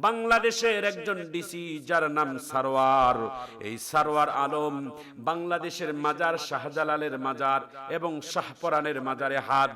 বাংলাদেশের একজন ডিসি যার নাম সারোয়ার, এই সারোয়ার আলম বাংলাদেশের মাজার, শাহজালালের মাজার এবং শাহপরানের মাজারে হাত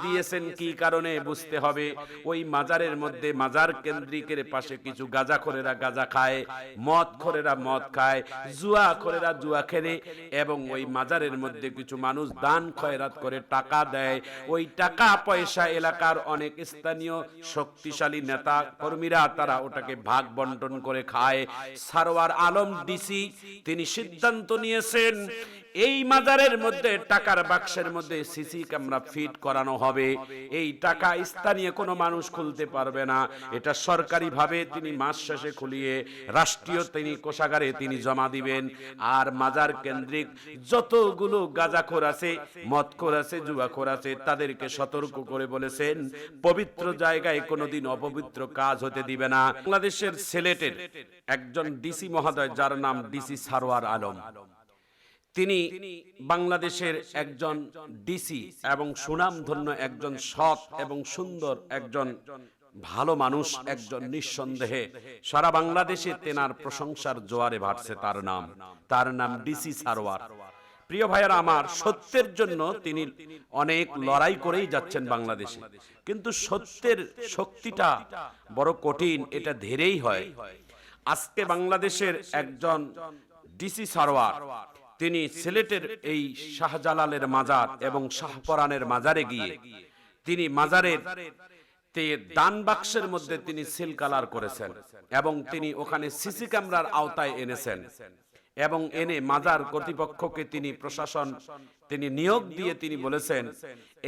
দিয়েছেন কি কারণে বুঝতে হবে। ওই মাজারের মধ্যে, মাজার কেন্দ্রিকের পাশে কিছু গাঁজাখোরেরা গাঁজা খায়, মদখোরেরা মদ খায়, জুয়াখোরেরা জুয়া খেলে, এবং ওই মাজারের মধ্যে কিছু মানুষ দান খয়রাত করে টাকা দেয়। ওই টাকা পয়সা এলাকার অনেক স্থানীয় শক্তিশালী নেতা কর্মীরা তারা ওটাকে ভাগ বন্টন করে খায়। সারোয়ার আলম ডিসি তিনি সিদ্ধান্ত নিয়েছেন এই মাজারের মধ্যে টাকার বাক্সের মধ্যে সিসি ক্যামেরা ফিট করানো হবে। এই টাকা স্থানীয় কোনো মানুষ খুলতে পারবে না, এটা সরকারি ভাবে তিনি মাস শেষে খুলিয়ে রাষ্ট্রীয় তিনি কোষাগারে তিনি জমা দিবেন। আর মাজার কেন্দ্রিক যতগুলো গাঁজাখোর আছে, মদখোর আছে, জুয়াখোর আছে, তাদেরকে সতর্ক করে বলেছেন পবিত্র জায়গায় কোনোদিন অপবিত্র কাজ হতে দিবে না। বাংলাদেশের সিলেটের একজন ডিসি মহোদয় যার নাম ডিসি সারোয়ার আলম, তিনি বাংলাদেশের একজন ডিসি এবং সুনামধন্য একজন সৎ এবং সুন্দর একজন ভালো মানুষ, একজন নিঃসন্দেহে সারা বাংলাদেশে তেনার প্রশংসার জোয়ারে ভাসছে তার নাম ডিসি সারোয়ার। প্রিয় ভাইয়েরা আমার, সত্যের জন্য তিনি অনেক লড়াই করেই যাচ্ছেন বাংলাদেশে, কিন্তু সত্যের শক্তিটা বড় কঠিন, এটা ধীরেই হয়। আজকে বাংলাদেশের একজন ডিসি সারোয়ার তিনি সিলেটের এই শাহজালালের মাজার এবং শাহপরানের মাজারে গিয়ে তিনি মাজারের দান বাক্সের মধ্যে তিনি সিল কালার করেছেন এবং তিনি ওখানে সিসি ক্যামেরার আওতায় এনেছেন এবং এনে মাজার কর্তৃপক্ষকে তিনি প্রশাসন তিনি নিয়োগ দিয়ে তিনি বলেছেন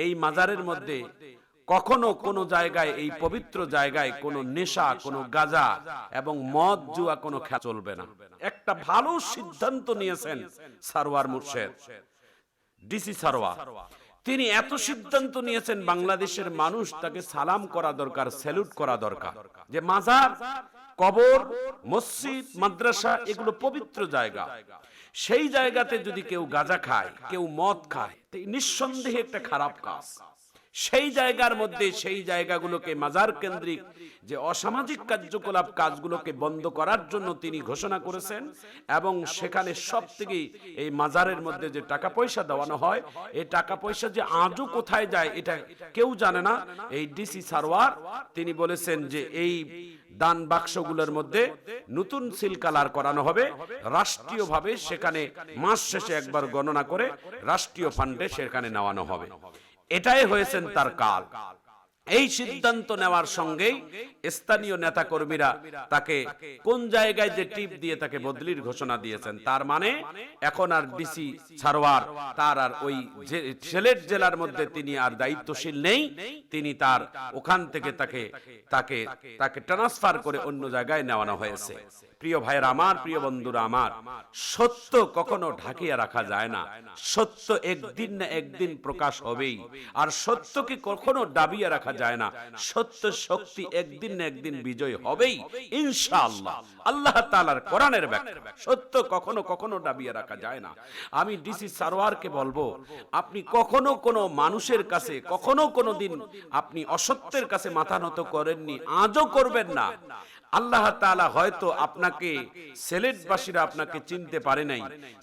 এই মাজারের মধ্যে কখনো কোনো জায়গায়, এই পবিত্র জায়গায় কোনো নেশা, কোনো গাঁজা এবং মদ জুয়া কোনো খেলা চলবে না। একটা ভালো সিদ্ধান্ত নিয়েছেন সারোয়ার মুর্শেদ, ডিসি সারোয়ার। তিনি এত সিদ্ধান্ত নিয়েছেন, বাংলাদেশের মানুষ তাকে সালাম করা দরকার, স্যালুট করা দরকার, যে মাজার, কবর, মসজিদ, মাদ্রাসা এগুলো পবিত্র জায়গা। সেই জায়গাতে যদি কেউ গাঁজা খায়, কেউ মদ খায়, নিঃসন্দেহে একটা খারাপ কাজ। সেই জায়গার মধ্যে, সেই জায়গাগুলোকে মাজার কেন্দ্রিক যে অসামাজিক কার্যকলাপ কাজগুলোকে বন্ধ করার জন্য তিনি ঘোষণা করেছেন। এবং সেখানে সব থেকে এই মাজারের মধ্যে যে টাকা পয়সা দেওয়ানো হয়, এই টাকা পয়সা যে আজও কোথায় যায় এটা কেউ জানে না। এই ডিসি সারোয়ার তিনি বলেছেন যে এই দান বাক্সগুলোর মধ্যে নতুন সিল কালার করানো হবে, রাষ্ট্রীয়ভাবে সেখানে মাস শেষে একবার গণনা করে রাষ্ট্রীয় ফান্ডে সেখানে নেওয়ানো হবে। এটাই হয়েছেন তার কাল। এই সিদ্ধান্ত নেওয়ার সঙ্গেই স্থানীয় নেতা কর্মীরা তাকে কোন জায়গায় যে টিপ দিয়ে তাকে বদলির ঘোষণা দিয়েছেন। তার মানে এখন আর ডিসি সারোয়ার তার আর ওই সিলেট জেলার মধ্যে তিনি আর দায়িত্বশীল নেই, তিনি তার ওখান থেকে তাকে ট্রান্সফার করে অন্য জায়গায় নেওয়ানো হয়েছে। প্রিয় ভাইয়েরা আমার, প্রিয় বন্ধুরা আমার, সত্য কখনো ঢাকিয়ে রাখা যায় না। সত্য একদিন না একদিন প্রকাশ হবেই। আর সত্যকে কখনো দাবিয়ে রাখা যায় না। সত্য শক্তি একদিন না একদিন বিজয় হবেই ইনশাআল্লাহ। আল্লাহ তাআলার কোরআনের ব্যাখ্যা, সত্য কখনো দাবিয়ে রাখা যায় না। আমি ডিসি সারোয়ারকে বলবো, আপনি কখনো কোনো মানুষের কাছে, কখনো কোনো দিন আপনি অসত্যের কাছে মাথা নত করেননি, আজও করবেন না। আল্লাহ তাআলা হয়তো আপনাকে, সিলেটবাসীরা আপনাকে চিনতে পারে নাই।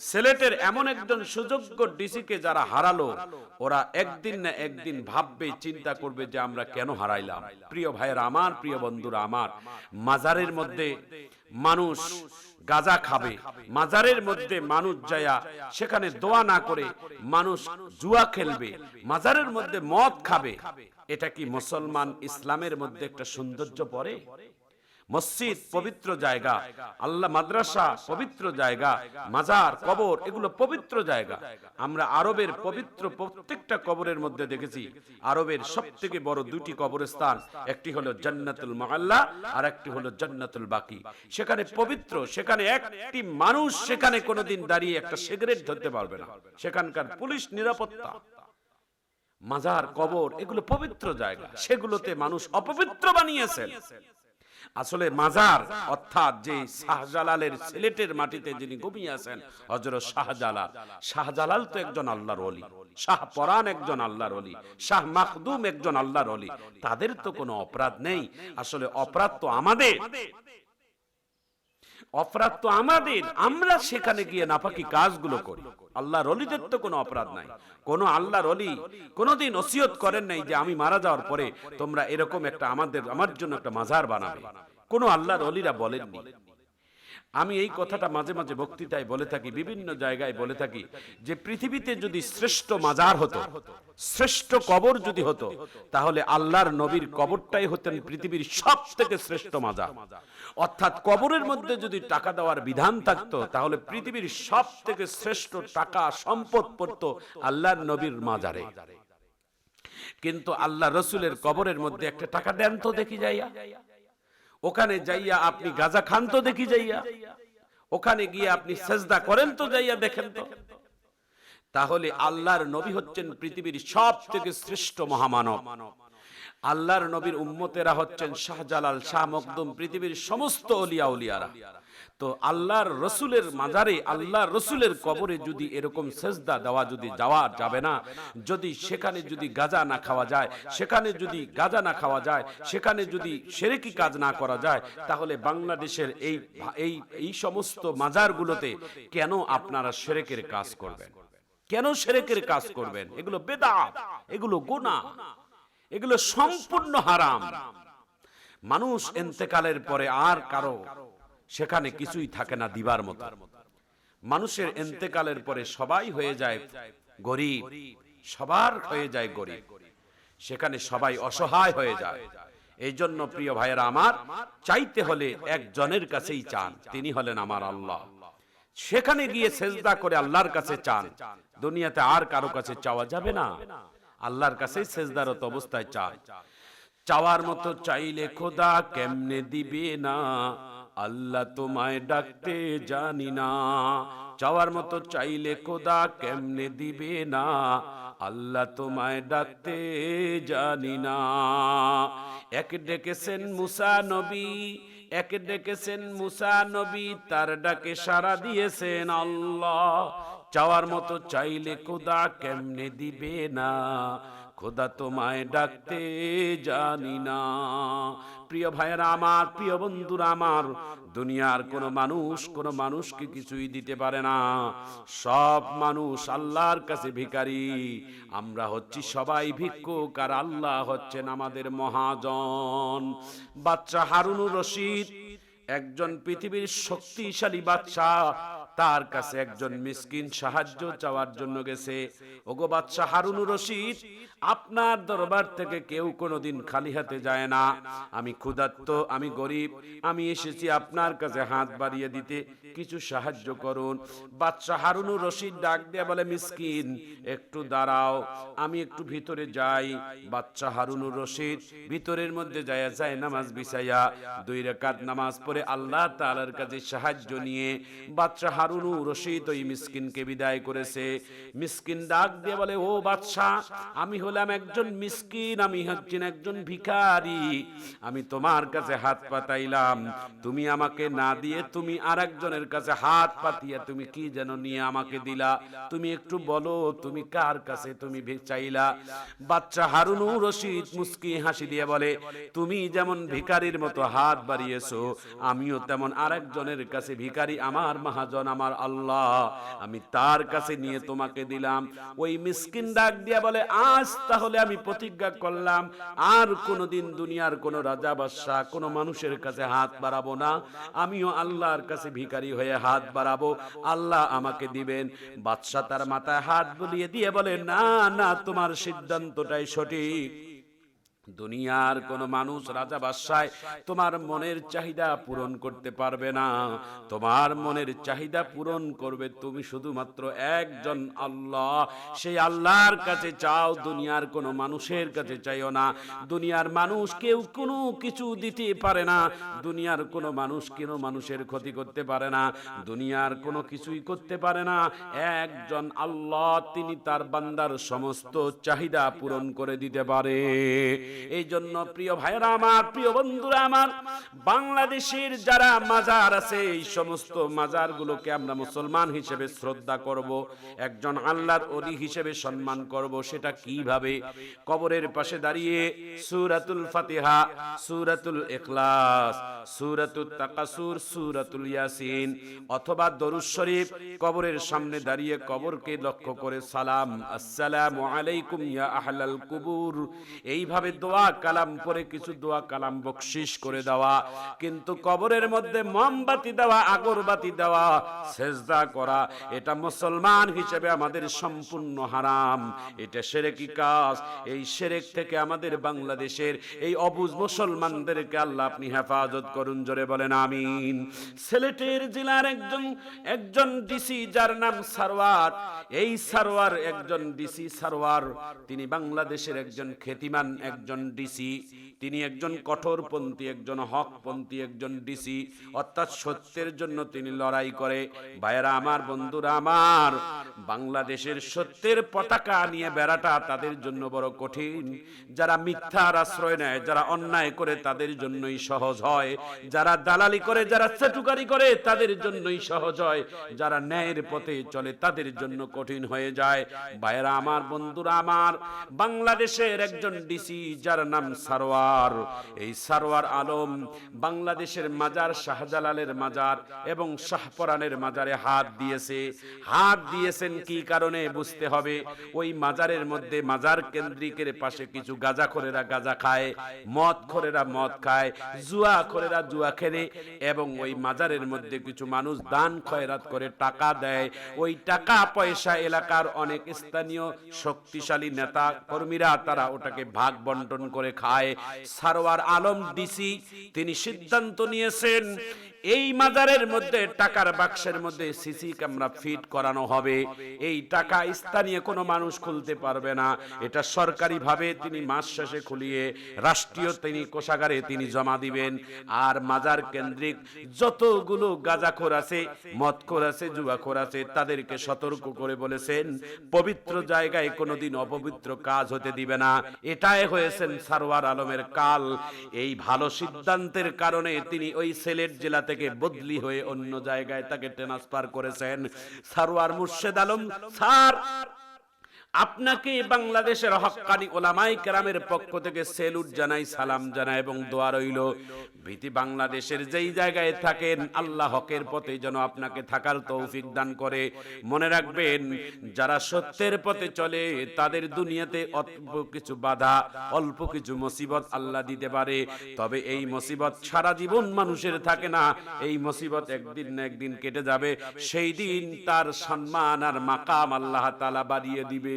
সিলেটের এমন একজন সুযোগ্য ডিসিকে যারা হারালো, ওরা একদিন না একদিন ভাববে, চিন্তা করবে যে আমরা কেন হারাইলাম। প্রিয় ভাইয়েরা আমার, প্রিয় বন্ধুরা আমার, মাজারের মধ্যে মানুষ গাঁজা খাবে, মাজারের মধ্যে মানুষ যায়া সেখানে দোয়া না করে মানুষ জুয়া খেলবে, মাজারের মধ্যে মদ খাবে, এটা কি মুসলমান ইসলামের মধ্যে একটা সৌন্দর্য পড়ে? মসজিদ পবিত্র জায়গা, আল্লাহ মাদ্রাসা পবিত্র জায়গা, মাজার, কবর এগুলো পবিত্র জায়গা। আমরা আরবের পবিত্র প্রত্যেকটা কবরের মধ্যে দেখেছি, আরবের সবথেকে বড় দুটি কবরস্থান, একটি হলো জান্নাতুল মুআল্লা আর একটি হলো জান্নাতুল বাকি। সেখানে পবিত্র, সেখানে একটি মানুষ সেখানে কোনোদিন দাঁড়িয়ে একটা সিগারেট ধরতে পারবে না, সেখানকার পুলিশ নিরাপত্তা। মাজার, কবর এগুলো পবিত্র জায়গা, সেগুলোতে মানুষ অপবিত্র বানিয়েছেন। আসলে মাজার অর্থাৎ যে শাহজালালের সিলেটের মাটিতে যিনি ঘুমিয়ে আছেন হযরত শাহজালাল, শাহজালাল তো একজন আল্লাহর ওলি, শাহ পরাণ একজন আল্লাহর ওলি, শাহ মাখদুম একজন আল্লাহর ওলি, তাদের তো কোনো অপরাধ নেই। আসলে অপরাধ তো আমাদের, অপরাধ তো আমাদের, আমরা সেখানে গিয়ে নাপাকি কাজগুলো করি। আল্লাহর ওলিদের তো কোনো অপরাধ নাই। কোন আল্লাহর ওলি কোনদিন ওসিয়ত করেন নাই যে আমি মারা যাওয়ার পরে তোমরা এরকম একটা আমার জন্য একটা মাজার বানাবে। কোন আল্লাহর ওলিরা বলেননি। আমি এই কথাটা মাঝে মাঝে বক্তৃতায় বলে থাকি, বিভিন্ন জায়গায় বলে থাকি যে পৃথিবীতে যদি শ্রেষ্ঠ মাজার হতো, শ্রেষ্ঠ কবর যদি হতো, তাহলে আল্লাহর নবীর কবরটাই হতেন পৃথিবীর সবথেকে শ্রেষ্ঠ মাজার। অর্থাৎ কবরের মধ্যে যদি টাকা দেওয়ার বিধান থাকতো, তাহলে পৃথিবীর সবথেকে শ্রেষ্ঠ টাকা সম্পদ পড়তো আল্লাহর নবীর মাজারে। কিন্তু আল্লাহ রসুলের কবরের মধ্যে একটা টাকা দেন তো দেখি যাইয়া, ওখানে যাইয়া আপনি গাঁজা খান তো দেখি যাইয়া, ওখানে গিয়ে আপনি সেজদা করেন তো যাইয়া দেখেন তো। তাহলে আল্লাহর নবী হচ্ছেন পৃথিবীর সবথেকে শ্রেষ্ঠ মহামানব। আল্লাহর নবীর উম্মতেরা হচ্ছেন শাহজালাল, শাহ মখদুম, পৃথিবীর সমস্ত ওলিয়া উলিয়ারা। তো আল্লাহর রসুলের মাজারে, আল্লাহর রসুলের কবরে যদি এরকম সেজদা দেওয়া যদি যাওয়া যাবে না, যদি সেখানে যদি গাঁজা না খাওয়া যায়, সেখানে যদি গাঁজা না খাওয়া যায়, সেখানে যদি শিরকি কাজ না করা যায়, তাহলে বাংলাদেশের এই সমস্ত মাজারগুলোতে কেন আপনারা শিরকের কাজ করবেন? কেন শিরকের কাজ করবেন? এগুলো বেদাত, এগুলো গুনাহ, এগুলো সম্পূর্ণ হারাম। মানুষ ইন্তেকালের পরে আর কারো সেখানে কিছুই থাকে না দিবার মতো। মানুষের ইন্তেকালের পরে সবাই হয়ে যায় গরিব, সবার হয়ে যায় গরিব, সেখানে সবাই অসহায় হয়ে যায়। এই জন্য প্রিয় ভাইয়েরা আমার, চাইতে হলে একজনের কাছেই চান, তিনি হলেন আমার আল্লাহ। সেখানে গিয়ে সেজদা করে আল্লাহর কাছে চান, দুনিয়াতে আর কারো কাছে চাওয়া যাবে না, আল্লাহর কাছেই সেজদারত অবস্থায় চান। চাওয়ার মতো চাইলে খোদা কেমনে দিবে না, আল্লাহ তোমায় ডাকতে জানি না। চাওয়ার মতো চাইলে খোদা কেমনে দিবে না, আল্লাহ তোমায় ডাকতে জানি না। এক ডেকেছেন মুসা নবী, এক ডেকেছেন মুসা নবী, তার ডাকে সাড়া দিয়েছেন আল্লাহ। চাওয়ার মতো চাইলে খোদা কেমনে দিবে না, খোদা তোমায় ডাকতে জানি না। প্রিয় ভাইয়েরা আমার, প্রিয় বন্ধুরা আমার, দুনিয়ার কোন মানুষকে কিছুই দিতে পারে না। সব মানুষ আল্লাহর কাছে ভিখারি। আমরা হচ্ছি সবাই ভিক্ষুক, আর আল্লাহ হচ্ছেন আমাদের মহাজন। বাদশা হারুনুর রশিদ একজন পৃথিবীর শক্তিশালী বাদশা, তার কাছে একজন মিসকিন সাহায্য চাওয়ার জন্য গেছে। ওগো বাদশা হারুনুর রশিদ, আপনার দরবার থেকে কেউ কোনোদিন খালি হাতে যায় না। আমি ক্ষুধার্ত, আমি গরিব, আমি এসেছি আপনার কাছে হাত বাড়িয়ে দিতে, কিছু সাহায্য করুন। বাদশা হারুনুর রশিদ ডাক দিয়ে বলে, মিসকিন একটু দাঁড়াও, আমি একটু ভিতরে যাই। বাদশা হারুনুর রশিদ ভিতরের মধ্যে যায় নামাজ বিছাইয়া 2 রাকাত নামাজ পড়ে আল্লাহ তাআলার কাছে সাহায্য নিয়ে বাদশা হারুনুর রশিদ ওই মিসকিনকে বিদায় করেছে। মিসকিন ডাক দিয়ে বলে, ও বাদশা, আমি হলাম একজন মিসকিন, আমি হচ্ছেন একজন ভিখারি, আমি তোমার কাছে হাত পাতাইলাম, তুমি আমাকে না দিয়ে তুমি আরেকজনের কাছে হাত পাতিয়া তুমি কি যেন নিয়ে আমাকে দিলা, তুমি একটু বলো তুমি কার কাছে তুমি চাইলা? বাদশা হারুনুর রশিদ মুস্কি হাসি দিয়ে বলে, তুমি যেমন ভিখারির মতো হাত বাড়িয়েছো, আমিও তেমন আরেকজনের কাছে ভিখারি, আমার মহাজন আমার আল্লাহ, আমি তার কাছে নিয়ে তোমাকে দিলাম। ওই মিসকিন ডাক দিয়া বলে, আজ তাহলে আমি প্রতিজ্ঞা করলাম আর কোনোদিন দুনিয়ার কোন রাজা বাদশা কোন মানুষের কাছে হাত বাড়াবো না, আমিও আল্লাহর কাছে ভিখারি হয়ে হাত বাড়াবো, আল্লাহ আমাকে দিবেন। বাদশা তার মাথায় হাত বুলিয়ে দিয়ে বলে, না না, তোমার সিদ্ধান্তটাই সঠিক। দুনিয়ার কোন মানুষ রাজা বাদশায় তোমার মনের চাহিদা পূরণ করতে পারবে না, তোমার মনের চাহিদা পূরণ করবে তুমি শুধুমাত্র একজন আল্লাহ। সেই আল্লাহর কাছে চাও, দুনিয়ার কোন মানুষের কাছে চাইও না। দুনিয়ার মানুষ কেউ কোনো কিছু দিতে পারে না, দুনিয়ার কোন মানুষ কেন মানুষের ক্ষতি করতে পারে না, দুনিয়ার কোনো কিছুই করতে পারে না। একজন আল্লাহ, তিনি তার বান্দার সমস্ত চাহিদা পূরণ করে দিতে পারে। এই জন্য প্রিয় ভাইরা আমার, প্রিয় বন্ধুরা আমার, বাংলাদেশের যারা মাজার আছে এই সমস্ত মাজারগুলোকে আমরা মুসলমান হিসেবে শ্রদ্ধা করব, একজন আল্লাহর ওলি হিসেবে সম্মান করব। সেটা কিভাবে? কবরের পাশে দাঁড়িয়ে সূরাতুল ফাতিহা, সূরাতুল ইখলাস, সূরাতুত তাকাসুর, সূরাতুল ইয়াসিন অথবা দরুদ শরীফ, কবরের সামনে দাঁড়িয়ে কবরকে লক্ষ্য করে সালাম, আসসালামু আলাইকুম ইয়া আহলাল কুবুর, এইভাবে দোয়া কালাম পরে কিছু দোয়া কালাম বকশিশ করে দেওয়া। কিন্তু কবরের মধ্যে মোমবাতি দেওয়া, আগরবাতি দেওয়া, সেজদা করা, এটা মুসলমান হিসেবে আমাদের সম্পূর্ণ হারাম। এটা শিরকি কাজ। এই শিরক থেকে আমাদের বাংলাদেশের এই অবুঝ মুসলমানদেরকে আল্লাহ আপনি হেফাজত করুন, জোরে বলেন আমিন। সিলেটের জেলার একজন ডিসি যার নাম সারওয়ার, এই সারওয়ার একজন ডিসি সারওয়ার, তিনি বাংলাদেশের একজন খ্যাতিমান একজন ডিসি। তিনি একজন কঠোরপন্থী, একজন হকপন্থী একজন ডিসি, অর্থাৎ সত্যের জন্য তিনি লড়াই করে। ভাইরা আমার, বন্ধুরা আমার, বাংলাদেশের সত্যের পতাকা নিয়ে বেড়াটা তাদের জন্য বড় কঠিন। যারা মিথ্যার আশ্রয় নেয়, যারা অন্যায় করে তাদের জন্যই সহজ হয়, যারা দালালি করে, যারা চাটুকারি করে তাদের জন্যই সহজ হয়, যারা ন্যায়ের পথে চলে তাদের জন্য কঠিন হয়ে যায়। ভাইরা আমার, বন্ধুরা আমার, বাংলাদেশের একজন ডিসি যার নাম সারওয়ার, এই সারওয়ার আলম বাংলাদেশের মাজার, শাহজালালের মাজার এবং শাহপরানের মাজারে হাত দিয়েছে। হাত দিয়েছেন কি কারণে বুঝতে হবে। ওই মাজারের মধ্যে, মাজার কেন্দ্রিকের পাশে কিছু গাঁজাখোরেরা গাঁজা খায়, মদখোরেরা মদ খায়, জুয়াখোরেরা জুয়া খেলে, এবং ওই মাজারের মধ্যে কিছু মানুষ দান খয়রাত করে টাকা দেয়। ওই টাকা পয়সা এলাকার অনেক স্থানীয় শক্তিশালী নেতা কর্মীরা তারা ওটাকে ভাগ বন্টন করে খায়। সারওয়ার আলম ডিসি তিনি সিদ্ধান্ত নিয়েছেন এই মাজারের মধ্যে, টাকার বাক্সের মধ্যে সিসি ক্যামেরা ফিট করানো হবে। এই টাকা স্থানীয় কোনো মানুষ খুলতে পারবে না, এটা সরকারি ভাবে তিনি মাস শেষে খুলিয়ে রাষ্ট্রীয় তিনি কোষাগারে তিনি জমা দিবেন। আর মাজার কেন্দ্রিক যতগুলো গাঁজাখোর আছে, মদখোর আছে, জুয়াখোর আছে, তাদেরকে সতর্ক করে বলেছেন পবিত্র জায়গায় কোনোদিন অপবিত্র কাজ হতে দিবে না। এটাই হয়েছেন সারওয়ার আলমের কাল। এই ভালো সিদ্ধান্তের কারণে তিনি ওই সিলেট জেলা থেকে বদলি হয়ে অন্য জায়গায় তাকে ট্রান্সফার করেছেন। সারওয়ার মুর্শেদ আলম স্যার, আপনাকে বাংলাদেশের হক্কানি ওলামায়ে কেরামের পক্ষ থেকে সেলুট জানাই, সালাম জানাই এবং দোয়া রইল। ভীতি বাংলাদেশের যেই জায়গায় থাকেন, আল্লাহ হকের পথে যেন আপনাকে থাকার তৌফিক দান করে। মনে রাখবেন, যারা সত্যের পথে চলে তাদের দুনিয়াতে অল্প কিছু বাধা, অল্প কিছু মুসিবত আল্লাহ দিতে পারে, তবে এই মুসিবত সারা জীবন মানুষের থাকে না। এই মুসিবত একদিন না একদিন কেটে যাবে, সেই দিন তার সম্মান আর মাকাম আল্লাহ তাআলা বাড়িয়ে দিবে।